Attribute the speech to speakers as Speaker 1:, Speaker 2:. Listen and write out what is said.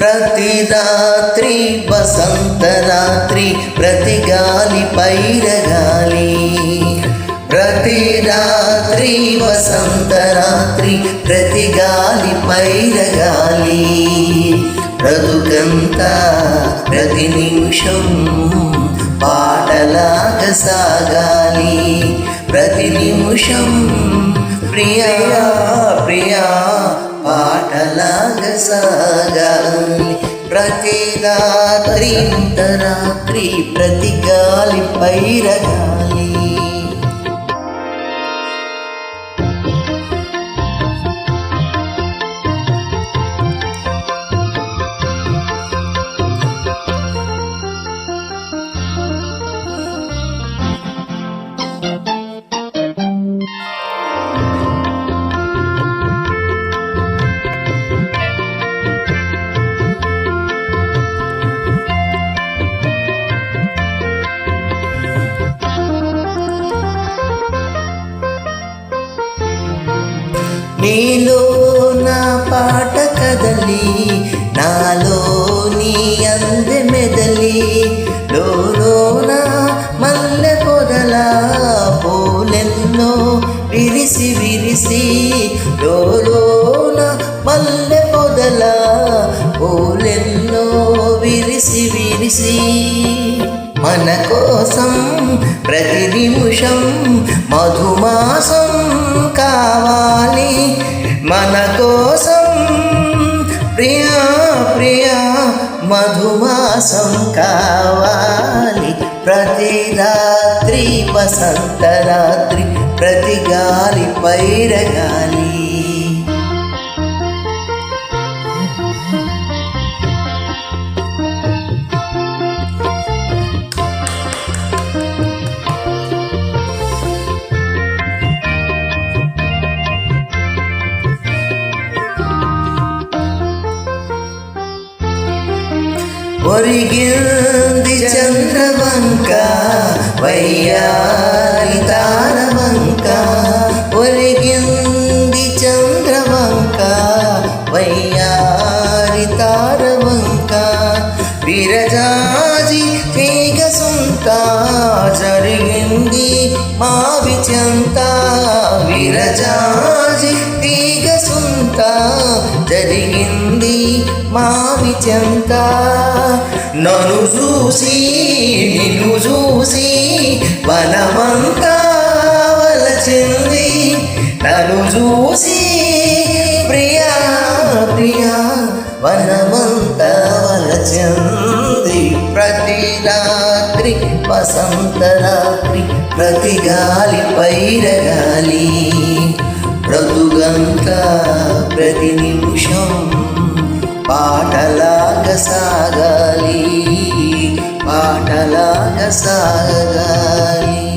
Speaker 1: ప్రతి రాత్రి వసంత రాత్రి ప్రతి గాలి పైరగాలి, ప్రతి రాత్రి వసంత రాత్రి ప్రతి గాలి పైరగాలి, బ్రతుకంతా ప్రతి నిమిషం పాటలాగా సాగాలి, ప్రతి నిమిషం ప్రియా ప్రియా పాటలాగా సాగాలి, ప్రతి రాత్రి రాత్రి ప్రతి గాలి పైరగాలి. నీలో నా పాట కదలి, నాలో నీ అందె మెదలి, లోన మల్లె పొదల పూలెన్నో విరిసి విరిసి, లోన మల్లె పొదల పూలెన్నో విరిసి విరిసి, మన కోసం ప్రతి నిమిషం మధుమాసం కావాలి, మన కోసం ప్రియా ప్రియా మధుమాసం కావాలి, ప్రతి రాత్రి వసంత రాత్రి ప్రతి గాలి పైరగాలి. ఒరిగింది చంద్రవంక వయ్యారి తారవంక, ఒరిగింది చంద్రవంక వయ్యారి తారవంక, విరజాజి తీగ సుంత జరిగింది మావి చెంత, విరజాజి తీగ సుంత జరిగింది మావి చెంత, నన్ను చూసి నిన్ను చూసి వనమంతా వలచింది, నన్ను చూసి ప్రియా ప్రియా వనమంతా వలచింది, ప్రతి రాత్రి వసంత రాత్రి ప్రతి గాలి పైరగాలి, బ్రతుకంతా ప్రతి నిమిషం పాటలాగా సాగాలి, పాటలాగా సాగాలి.